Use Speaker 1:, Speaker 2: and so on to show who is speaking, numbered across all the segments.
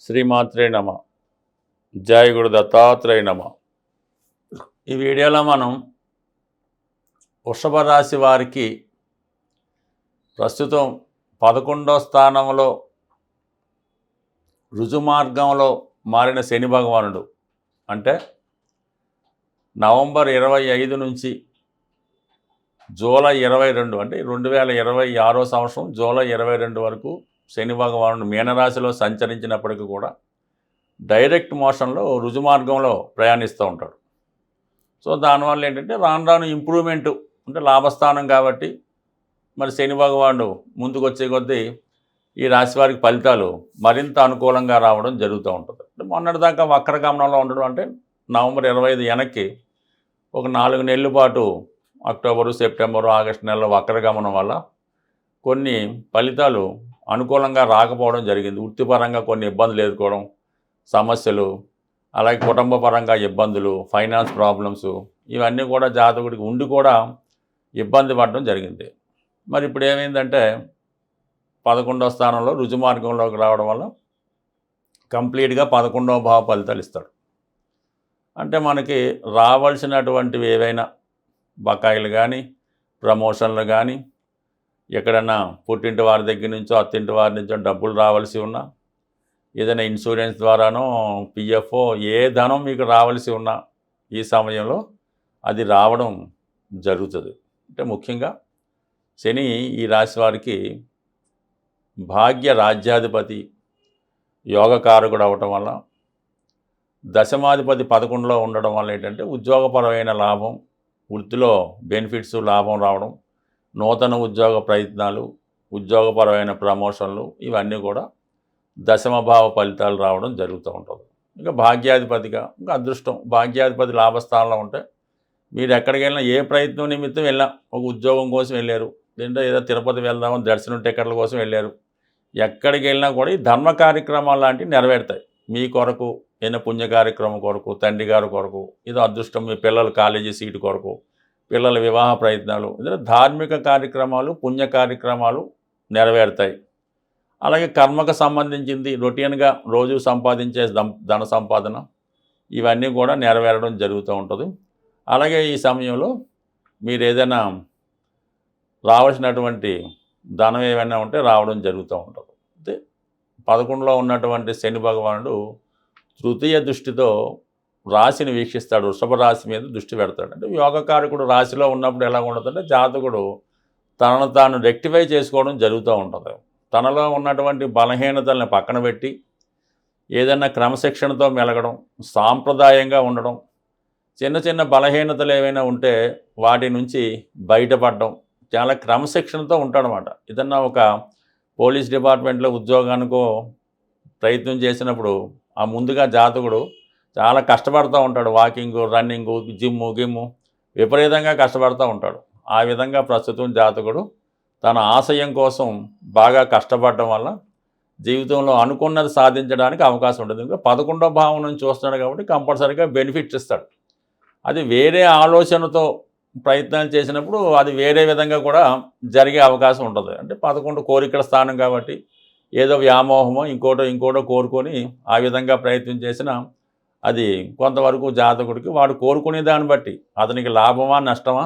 Speaker 1: శ్రీమాత్రే నమ. జై గురు దత్తాత్రేయ నమ. ఈ వీడియోలో మనం వృషభ రాశి వారికి ప్రస్తుతం 11వ స్థానంలో రుజుమార్గంలో మారిన శని భగవానుడు, అంటే నవంబర్ 25 నుంచి జూలై 22, అంటే 2026 సంవత్సరం జూలై 22 వరకు శని భగవానుడు మీనరాశిలో సంచరించినప్పటికీ కూడా డైరెక్ట్ మోషన్లో రుజుమార్గంలో ప్రయాణిస్తూ ఉంటాడు. సో దానివల్ల ఏంటంటే రాను రాను ఇంప్రూవ్మెంటు, అంటే లాభస్థానం కాబట్టి మరి శని భగవానుడు ముందుకు వచ్చే కొద్దీ ఈ రాశి వారికి ఫలితాలు మరింత అనుకూలంగా రావడం జరుగుతూ ఉంటుంది. అంటే మొన్నటిదాకా వక్రగమనంలో ఉండడం, అంటే నవంబర్ 25 వెనక్కి ఒక 4 నెలల పాటు అక్టోబరు, సెప్టెంబరు, ఆగస్టు నెలలో వక్రగమనం వల్ల కొన్ని ఫలితాలు అనుకూలంగా రాకపోవడం జరిగింది. వృత్తిపరంగా కొన్ని ఇబ్బందులు ఎదుర్కోవడం, సమస్యలు, అలాగే కుటుంబ పరంగా ఇబ్బందులు, ఫైనాన్స్ ప్రాబ్లమ్స్, ఇవన్నీ కూడా జాతకుడికి ఉండి కూడా ఇబ్బంది పడడం జరిగింది. మరి ఇప్పుడు ఏమైందంటే 11వ స్థానంలో రుజుమార్గంలోకి రావడం వల్ల కంప్లీట్గా 11వ భావ ఫలితాలు ఇస్తాడు. అంటే మనకి రావాల్సినటువంటివి ఏవైనా బకాయిలు కానీ, ప్రమోషన్లు కానీ, ఎక్కడన్నా పుట్టింటి వారి దగ్గర నుంచో అత్తింటి వారి నుంచో డబ్బులు రావాల్సి ఉన్నా, ఏదైనా ఇన్సూరెన్స్ ద్వారానో పిఎఫ్ఓ ఏ ధనం మీకు రావాల్సి ఉన్నా ఈ సమయంలో అది రావడం జరుగుతుంది. అంటే ముఖ్యంగా శని ఈ రాశి వారికి భాగ్య రాజ్యాధిపతి, యోగకారకుడు అవటం వల్ల, దశమాధిపతి 11లో ఉండడం వల్ల ఏంటంటే ఉద్యోగపరమైన లాభం, వృత్తిలో బెనిఫిట్స్, లాభం రావడం, నూతన ఉద్యోగ ప్రయత్నాలు, ఉద్యోగపరమైన ప్రమోషన్లు, ఇవన్నీ కూడా దశమభావ ఫలితాలు రావడం జరుగుతూ ఉంటుంది. ఇంకా భాగ్యాధిపతిగా ఇంకా అదృష్టం, భాగ్యాధిపతి లాభస్థానంలో ఉంటే మీరు ఎక్కడికి వెళ్ళినా, ఏ ప్రయత్నం నిమిత్తం వెళ్ళినా, ఒక ఉద్యోగం కోసం వెళ్ళారు, లేదంటే ఏదో తిరుపతి వెళ్దామని దర్శనం టికెట్ల కోసం వెళ్ళారు, ఎక్కడికి వెళ్ళినా కూడా ఈ ధర్మ కార్యక్రమాలు లాంటివి నెరవేరుతాయి. మీ కొరకు, ఏదైనా పుణ్య కార్యక్రమం కొరకు, తండ్రి గారి కొరకు, ఏదో అదృష్టం, మీ పిల్లల కాలేజీ సీటు కొరకు, పిల్లల వివాహ ప్రయత్నాలు, ఏదైనా ధార్మిక కార్యక్రమాలు, పుణ్య కార్యక్రమాలు నెరవేరుతాయి. అలాగే కర్మకు సంబంధించింది రొటీన్గా రోజు సంపాదించే ధన సంపాదన, ఇవన్నీ కూడా నెరవేరడం జరుగుతూ ఉంటుంది. అలాగే ఈ సమయంలో మీరు ఏదైనా రావాల్సినటువంటి ధనం ఏమైనా ఉంటే రావడం జరుగుతూ ఉంటుంది. అయితే 11లో ఉన్నటువంటి శని భగవానుడు తృతీయ దృష్టితో రాశిని వీక్షిస్తాడు, వృషభ రాశి మీద దృష్టి పెడతాడు. అంటే యోగకారకుడు రాశిలో ఉన్నప్పుడు ఎలా ఉంటుందంటే జాతకుడు తనను తాను రెక్టిఫై చేసుకోవడం జరుగుతూ ఉంటుంది. తనలో ఉన్నటువంటి బలహీనతల్ని పక్కన పెట్టి ఏదైనా క్రమశిక్షణతో మెలగడం, సాంప్రదాయంగా ఉండడం, చిన్న చిన్న బలహీనతలు ఏవైనా ఉంటే వాటి నుంచి బయటపడడం, చాలా క్రమశిక్షణతో ఉంటాడనమాట. ఏదన్నా ఒక పోలీస్ డిపార్ట్మెంట్లో ఉద్యోగానికో ప్రయత్నం చేసినప్పుడు ఆ ముందుగా జాతకుడు చాలా కష్టపడుతూ ఉంటాడు. వాకింగు, రన్నింగు, జిమ్ము విపరీతంగా కష్టపడుతూ ఉంటాడు. ఆ విధంగా ప్రస్తుతం జాతకుడు తన ఆశయం కోసం బాగా కష్టపడడం వల్ల జీవితంలో అనుకున్నది సాధించడానికి అవకాశం ఉంటుంది. ఇంకా 11వ భావం నుంచి చూస్తున్నాడు కాబట్టి కంపల్సరీగా బెనిఫిట్స్ ఇస్తాడు. అది వేరే ఆలోచనతో ప్రయత్నాలు చేసినప్పుడు అది వేరే విధంగా కూడా జరిగే అవకాశం ఉంటుంది. అంటే 11 కోరికల స్థానం కాబట్టి ఏదో వ్యామోహమో ఇంకోటో కోరుకొని ఆ విధంగా ప్రయత్నం చేసినా అది కొంతవరకు జాతకుడికి వాడు కోరుకునే దాన్ని బట్టి అతనికి లాభమా, నష్టమా,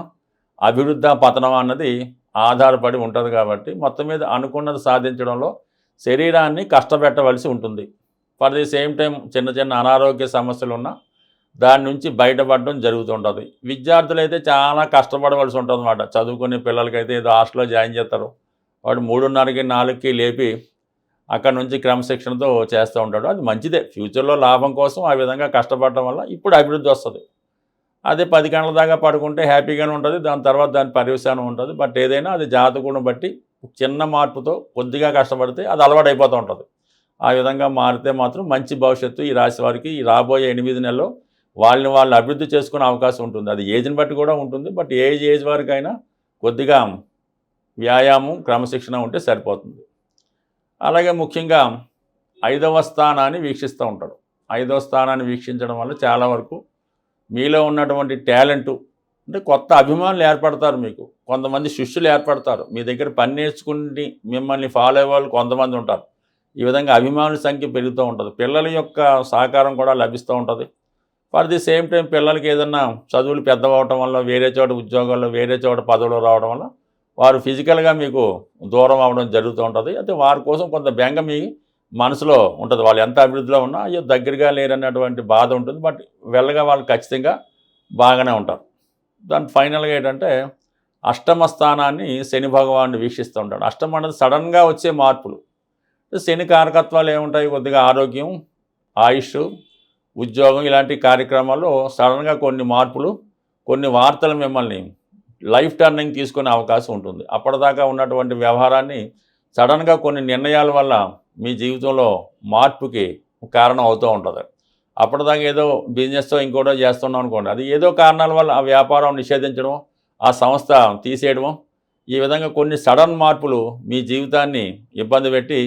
Speaker 1: అభివృద్ధి, పతనమా అన్నది ఆధారపడి ఉంటుంది. కాబట్టి మొత్తం మీద అనుకున్నది సాధించడంలో శరీరాన్ని కష్టపెట్టవలసి ఉంటుంది. ఫర్ ది సేమ్ టైం చిన్న చిన్న అనారోగ్య సమస్యలు ఉన్నా దాని నుంచి బయటపడడం జరుగుతుంటుంది. విద్యార్థులు అయితే చాలా కష్టపడవలసి ఉంటుంది అన్నమాట. చదువుకునే పిల్లలకైతే ఏదో హాస్టల్లో జాయిన్ చేస్తారు, వాడు 3:30కి 4కి లేపి అక్కడ నుంచి క్రమశిక్షణతో చేస్తూ ఉంటాడు. అది మంచిదే, ఫ్యూచర్లో లాభం కోసం ఆ విధంగా కష్టపడటం వల్ల ఇప్పుడు అభివృద్ధి వస్తుంది. అదే 10 గంటల దాకా పడుకుంటే హ్యాపీగానే ఉంటుంది, దాని తర్వాత దాని పర్యవసానం ఉంటుంది. బట్ ఏదైనా అది జాతకుడిని బట్టి చిన్న మార్పుతో కొద్దిగా కష్టపడితే అది అలవాటు అయిపోతూ ఉంటుంది. ఆ విధంగా మారితే మాత్రం మంచి భవిష్యత్తు ఈ రాశి వారికి ఈ రాబోయే 8 నెలల్లో వాళ్ళు అభివృద్ధి చేసుకునే అవకాశం ఉంటుంది. అది ఏజ్ని బట్టి కూడా ఉంటుంది. బట్ ఏజ్ వారికైనా కొద్దిగా వ్యాయామం, క్రమశిక్షణ ఉంటే సరిపోతుంది. అలాగే ముఖ్యంగా 5వ స్థానాన్ని వీక్షిస్తూ ఉంటాడు. 5వ స్థానాన్ని వీక్షించడం వల్ల చాలా వరకు మీలో ఉన్నటువంటి టాలెంటు, అంటే కొత్త అభిమానులు ఏర్పడతారు, మీకు కొంతమంది శిష్యులు ఏర్పడతారు, మీ దగ్గర పని నేర్చుకుని మిమ్మల్ని ఫాలో అయ్యే వాళ్ళు కొంతమంది ఉంటారు. ఈ విధంగా అభిమానుల సంఖ్య పెరుగుతూ ఉంటుంది. పిల్లల యొక్క సహకారం కూడా లభిస్తూ ఉంటుంది. ఫర్ ది సేమ్ టైం పిల్లలకి ఏదన్నా చదువులు పెద్దవవటం వల్ల, వేరే చోట ఉద్యోగాల్లో, వేరే చోట పదవులు రావడం వల్ల వారు ఫిజికల్గా మీకు దూరం అవ్వడం జరుగుతూ ఉంటుంది. అయితే వారి కోసం కొంత బెంగ మీ మనసులో ఉంటుంది. వాళ్ళు ఎంత అభివృద్ధిలో ఉన్నా అయ్యో దగ్గరగా లేరన్నటువంటి బాధ ఉంటుంది. బట్ వెళ్ళగా వాళ్ళు ఖచ్చితంగా బాగానే ఉంటారు. దాని ఫైనల్గా ఏంటంటే అష్టమ స్థానాన్ని శని భగవానుడు వీక్షిస్తూ ఉంటాడు. అష్టమం అనేది సడన్గా వచ్చే మార్పులు. శని కారకత్వాలు ఏముంటాయి? కొద్దిగా ఆరోగ్యం, ఆయుష్, ఉద్యోగం ఇలాంటి కార్యక్రమాల్లో సడన్గా కొన్ని మార్పులు, కొన్ని వార్తలు మిమ్మల్ని లైఫ్ టర్నింగ్ తీసుకునే అవకాశం ఉంటుంది. అప్పటిదాకా ఉన్నటువంటి వ్యవహారాన్ని సడన్గా కొన్ని నిర్ణయాల వల్ల మీ జీవితంలో మార్పుకి కారణం అవుతూ ఉంటుంది. అప్పటిదాకా ఏదో బిజినెస్తో ఇంకోటో చేస్తున్నాం అనుకోండి, అది ఏదో కారణాల వల్ల ఆ వ్యాపారం నిషేధించడం, ఆ సంస్థ తీసేయడం, ఈ విధంగా కొన్ని సడన్ మార్పులు మీ జీవితాన్ని ఇబ్బంది పెట్టి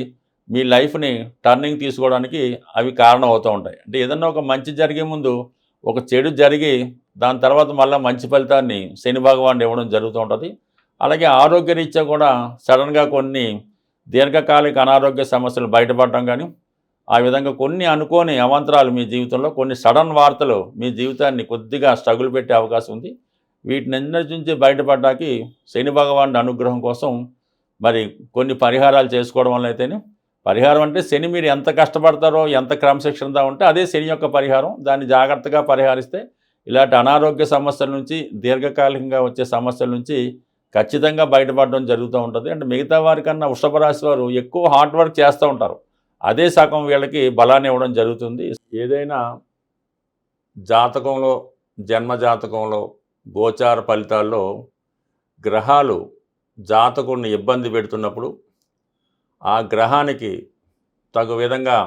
Speaker 1: మీ లైఫ్ని టర్నింగ్ తీసుకోవడానికి అవి కారణం అవుతూ ఉంటాయి. అంటే ఏదన్నా ఒక మంచి జరిగే ముందు ఒక చెడు జరిగి దాని తర్వాత మళ్ళీ మంచి ఫలితాన్ని శని భగవానుడు ఇవ్వడం జరుగుతూ ఉంటుంది. అలాగే ఆరోగ్యరీత్యా కూడా సడన్గా కొన్ని దీర్ఘకాలిక అనారోగ్య సమస్యలు బయటపడటం కానీ, ఆ విధంగా కొన్ని అనుకోని అవాంతరాలు మీ జీవితంలో, కొన్ని సడన్ వార్తలు మీ జీవితాన్ని కొద్దిగా స్ట్రగుల్ పెట్టే అవకాశం ఉంది. వీటినన్నిటి నుంచి బయటపడడానికి శని భగవానుడి అనుగ్రహం కోసం మరి కొన్ని పరిహారాలు చేసుకోవడం వల్ల అయితేనే, పరిహారం అంటే శని మీరు ఎంత కష్టపడతారో, ఎంత క్రమశిక్షణగా ఉంటే అదే శని యొక్క పరిహారం. దాన్ని జాగ్రత్తగా పరిహరిస్తే ఇలాంటి అనారోగ్య సమస్యల నుంచి, దీర్ఘకాలికంగా వచ్చే సమస్యల నుంచి ఖచ్చితంగా బయటపడడం జరుగుతూ ఉంటుంది. అంటే మిగతా వారికన్నా వృషభ రాశి వారు ఎక్కువ హార్డ్ వర్క్ చేస్తూ ఉంటారు. అదే సగం వీళ్ళకి బలాన్ని ఇవ్వడం జరుగుతుంది. ఏదైనా జాతకంలో, జన్మ జాతకంలో, గోచార ఫలితాల్లో గ్రహాలు జాతకుడిని ఇబ్బంది పెడుతున్నప్పుడు ఆ గ్రహానికి తగు విధంగా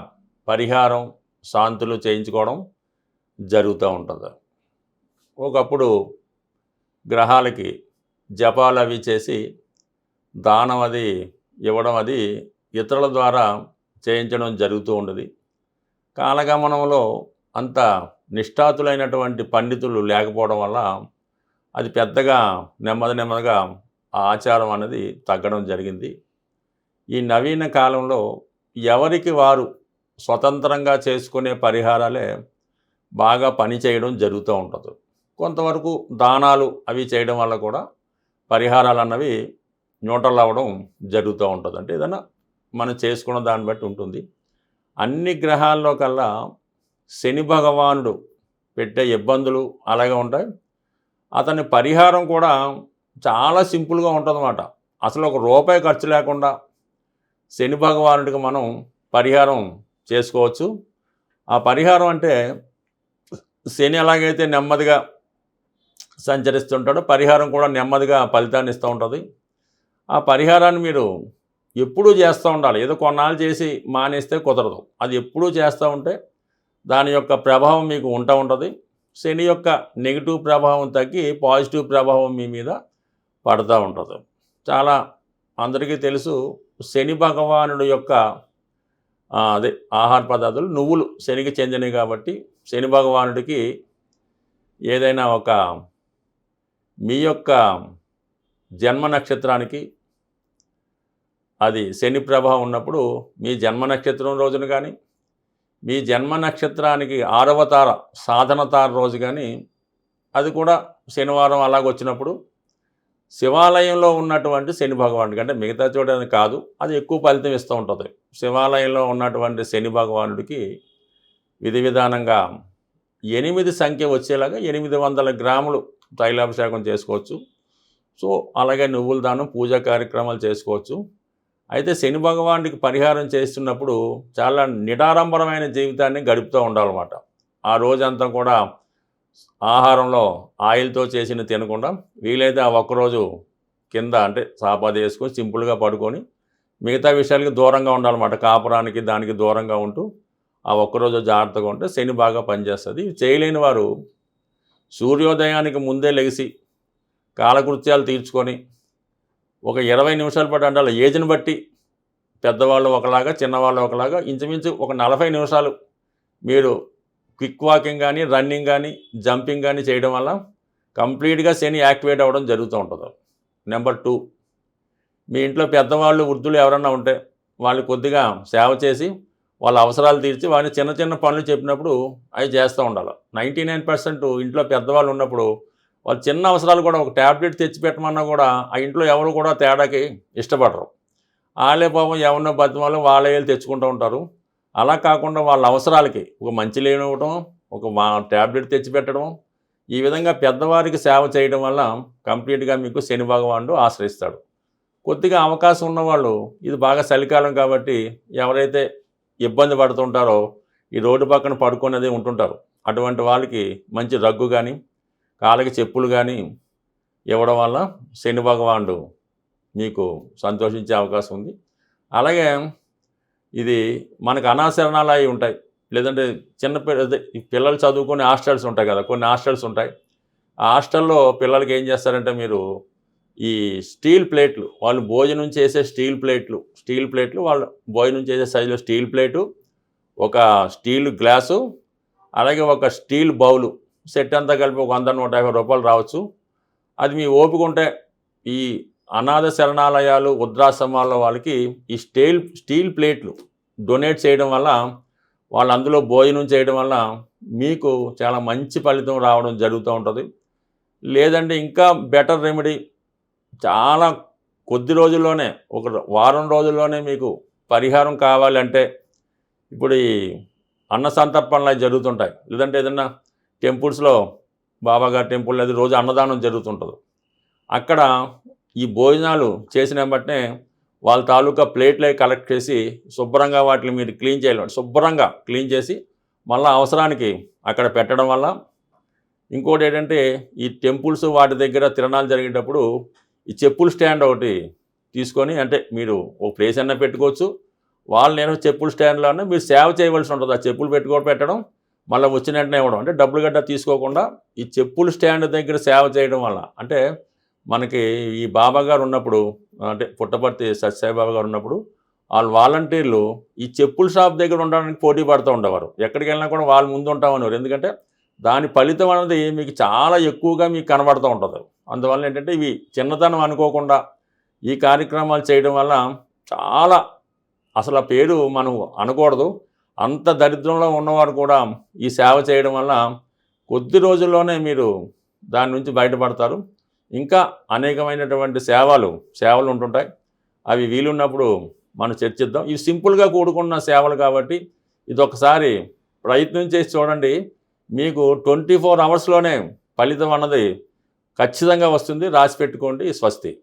Speaker 1: పరిహారం, శాంతులు చేయించుకోవడం జరుగుతూ ఉంటుంది. ఒకప్పుడు గ్రహాలకి జపాలు అవి చేసి దానం అది ఇవ్వడం, అది ఇతరుల ద్వారా చేయించడం జరుగుతూ ఉండేది. కాలగమనంలో అంత నిష్ఠాతులైనటువంటి పండితులు లేకపోవడం వల్ల అది పెద్దగా నెమ్మదిగా ఆ ఆచారం అనేది తగ్గడం జరిగింది. ఈ నవీన కాలంలో ఎవరికి వారు స్వతంత్రంగా చేసుకునే పరిహారాలే బాగా పనిచేయడం జరుగుతూ ఉంటుంది. కొంతవరకు దానాలు అవి చేయడం వల్ల కూడా పరిహారాలు అన్నవి న్యూట్రల్ అవ్వడం జరుగుతూ ఉంటుంది. అంటే ఏదైనా మనం చేసుకున్న దాన్ని బట్టి ఉంటుంది. అన్ని గ్రహాల్లో కల్లా శని భగవానుడు పెట్టే ఇబ్బందులు అలాగే ఉంటాయి. అతని పరిహారం కూడా చాలా సింపుల్గా ఉంటుందన్నమాట. అసలు ఒక రూపాయి ఖర్చు లేకుండా శని భగవానుడికి మనం పరిహారం చేసుకోవచ్చు. ఆ పరిహారం అంటే శని ఎలాగైతే నెమ్మదిగా సంచరిస్తుంటాడో పరిహారం కూడా నెమ్మదిగా ఫలితాన్ని ఇస్తూ ఉంటుంది. ఆ పరిహారాన్ని మీరు ఎప్పుడూ చేస్తూ ఉండాలి. ఏదో కొన్నాళ్ళు చేసి మానేస్తే కుదరదు. అది ఎప్పుడూ చేస్తూ ఉంటే దాని యొక్క ప్రభావం మీకు ఉంటుంది. శని యొక్క నెగిటివ్ ప్రభావం తగ్గి పాజిటివ్ ప్రభావం మీ మీద పడుతూ ఉంటుంది. చాలా అందరికీ తెలుసు, శని భగవానుడు యొక్క అదే ఆహార పదార్థాలు నువ్వులు శనికి చెందినవి కాబట్టి శని భగవానుడికి ఏదైనా ఒక మీ యొక్క జన్మ నక్షత్రానికి అది శని ప్రభావం ఉన్నప్పుడు మీ జన్మ నక్షత్రం రోజున కానీ, మీ జన్మ నక్షత్రానికి 6వ తార సాధన తార రోజు కానీ, అది కూడా శనివారం అలాగొచ్చినప్పుడు శివాలయంలో ఉన్నటువంటి శని భగవానుడికి, అంటే మిగతా చోట కాదు, అది ఎక్కువ ఫలితం ఇస్తూ ఉంటుంది. శివాలయంలో ఉన్నటువంటి శని భగవానుడికి విధి విధానంగా 8 సంఖ్య వచ్చేలాగా 800 గ్రాములు తైలాభిషేకం చేసుకోవచ్చు. సో అలాగే నువ్వుల దానం, పూజా కార్యక్రమాలు చేసుకోవచ్చు. అయితే శని భగవానుడికి పరిహారం చేస్తున్నప్పుడు చాలా నిడారంబరమైన జీవితాన్ని గడుపుతూ ఉండాలన్నమాట. ఆ రోజంతా కూడా ఆహారంలో ఆయిల్తో చేసిన తినకుండా, వీలైతే ఆ ఒక్కరోజు కింద అంటే సాపాది వేసుకొని సింపుల్గా పడుకొని మిగతా విషయాలకి దూరంగా ఉండాలన్నమాట. కాపురానికి దానికి దూరంగా ఉంటూ ఆ ఒక్కరోజు జాగ్రత్తగా ఉంటే శని బాగా పనిచేస్తుంది. చేయలేని వారు సూర్యోదయానికి ముందే లెగిసి కాలకృత్యాలు తీర్చుకొని ఒక 20 నిమిషాల పాటు ఉండాలి. ఏజ్ని బట్టి పెద్దవాళ్ళు ఒకలాగా, చిన్నవాళ్ళు ఒకలాగా, ఇంచుమించు ఒక 40 నిమిషాలు మీరు క్విక్ వాకింగ్ కానీ, రన్నింగ్ కానీ, జంపింగ్ కానీ చేయడం వల్ల కంప్లీట్గా శని యాక్టివేట్ అవ్వడం జరుగుతూ ఉంటుంది. నెంబర్ 2, మీ ఇంట్లో పెద్దవాళ్ళు, వృద్ధులు ఎవరన్నా ఉంటే వాళ్ళు కొద్దిగా సేవ చేసి వాళ్ళ అవసరాలు తీర్చి వాళ్ళని చిన్న చిన్న పనులు చెప్పినప్పుడు అవి చేస్తూ ఉండాలి. 99% ఇంట్లో పెద్దవాళ్ళు ఉన్నప్పుడు వాళ్ళు చిన్న అవసరాలు కూడా ఒక ట్యాబ్లెట్ తెచ్చిపెట్టమన్నా కూడా ఆ ఇంట్లో ఎవరు కూడా తేడాకి ఇష్టపడరు. వాళ్ళే పాపం ఎవరినో బతిమాలో వాళ్ళే వెళ్ళి తెచ్చుకుంటూ ఉంటారు. అలా కాకుండా వాళ్ళ అవసరాలకి ఒక మంచి లేనివ్వటం, ఒక ట్యాబ్లెట్ తెచ్చిపెట్టడం, ఈ విధంగా పెద్దవారికి సేవ చేయడం వల్ల కంప్లీట్గా మీకు శని భగవానుడు ఆశ్రయిస్తాడు. కొద్దిగా అవకాశం ఉన్నవాళ్ళు ఇది బాగా చలికాలం కాబట్టి ఎవరైతే ఇబ్బంది పడుతుంటారో ఈ రోడ్డు పక్కన పడుకునేది ఉంటుంటారు. అటువంటి వాళ్ళకి మంచి రగ్గు కానీ కాళ్ళకి చెప్పులు కానీ ఇవ్వడం వల్ల శని భగవానుడు మీకు సంతోషించే అవకాశం ఉంది. అలాగే ఇది మనకు అనాశరణాలు ఉంటాయి, లేదంటే చిన్న పిల్లలు చదువుకునే హాస్టల్స్ ఉంటాయి కదా, కొన్ని హాస్టల్స్ ఉంటాయి. ఆ హాస్టల్లో పిల్లలకి ఏం చేస్తారంటే మీరు ఈ స్టీల్ ప్లేట్లు, వాళ్ళు భోజనం చేసే స్టీల్ ప్లేట్లు వాళ్ళు భోజనం చేసే సైజులో స్టీల్ ప్లేటు, ఒక స్టీల్ గ్లాసు, అలాగే ఒక స్టీల్ బౌలు సెట్ అంతా కలిపి ఒక 100-150 రూపాయలు రావచ్చు. అది మీ ఓపిక ఉంటే ఈ అనాథ శరణాలయాలు వృద్ధాశ్రమాల వాళ్ళకి ఈ స్టీల్ ప్లేట్లు డొనేట్ చేయడం వల్ల వాళ్ళు అందులో భోజనం చేయడం వల్ల మీకు చాలా మంచి ఫలితం రావడం జరుగుతూ ఉంటుంది. లేదంటే ఇంకా బెటర్ రెమెడీ, చాలా కొద్ది రోజుల్లోనే ఒక వారం రోజుల్లోనే మీకు పరిహారం కావాలంటే ఇప్పుడు ఈ అన్న సంతర్పణలు అవి జరుగుతుంటాయి, లేదంటే ఏదన్నా టెంపుల్స్లో బాబాగారి టెంపుల్ అది రోజు అన్నదానం జరుగుతుంటుంది. అక్కడ ఈ భోజనాలు చేసిన బట్టే వాళ్ళ తాలూకా ప్లేట్లు అవి కలెక్ట్ చేసి శుభ్రంగా వాటిని మీరు క్లీన్ చేయాలి. శుభ్రంగా క్లీన్ చేసి మళ్ళీ అవసరానికి అక్కడ పెట్టడం వల్ల ఇంకోటి ఏంటంటే ఈ టెంపుల్స్ వాటి దగ్గర తిరణాలు జరిగేటప్పుడు ఈ చెప్పుల స్టాండ్ ఒకటి తీసుకొని, అంటే మీరు ఒక ప్లేస్ అన్నా పెట్టుకోవచ్చు, వాళ్ళు నేను చెప్పుల స్టాండ్లోనే మీరు సేవ చేయవలసి ఉంటుంది. ఆ చెప్పులు పెట్టడం మళ్ళీ వచ్చిన వెంటనే ఇవ్వడం, అంటే డబ్బులు గడ్డ తీసుకోకుండా ఈ చెప్పుల స్టాండ్ దగ్గర సేవ చేయడం వల్ల, అంటే మనకి ఈ బాబా గారు ఉన్నప్పుడు, అంటే పుట్టపర్తి సత్యసాయిబాబా గారు ఉన్నప్పుడు వాళ్ళు వాలంటీర్లు ఈ చెప్పుల షాప్ దగ్గర ఉండడానికి పోటీ పడుతూ ఉండేవారు. ఎక్కడికి వెళ్ళినా కూడా వాళ్ళు ముందు ఉంటామనేవారు. ఎందుకంటే దాని ఫలితం అనేది మీకు చాలా ఎక్కువగా మీకు కనబడుతూ ఉంటుంది. అందువల్ల ఏంటంటే ఇవి చిన్నతనం అనుకోకుండా ఈ కార్యక్రమాలు చేయడం వల్ల చాలా, అసలు ఆ పేరు మనం అనకూడదు, అంత దరిద్రంలో ఉన్నవారు కూడా ఈ సేవ చేయడం వల్ల కొద్ది రోజుల్లోనే మీరు దాని నుంచి బయటపడతారు. ఇంకా అనేకమైనటువంటి సేవలు ఉంటుంటాయి. అవి వీలున్నప్పుడు మనం చర్చిద్దాం. ఇవి సింపుల్గా కూడుకున్న సేవలు కాబట్టి ఇదొకసారి ప్రయత్నం చేసి చూడండి. మీకు 24 అవర్స్లోనే ఫలితం అన్నది ఖచ్చితంగా వస్తుంది. రాసి పెట్టుకోండి. స్వస్తి.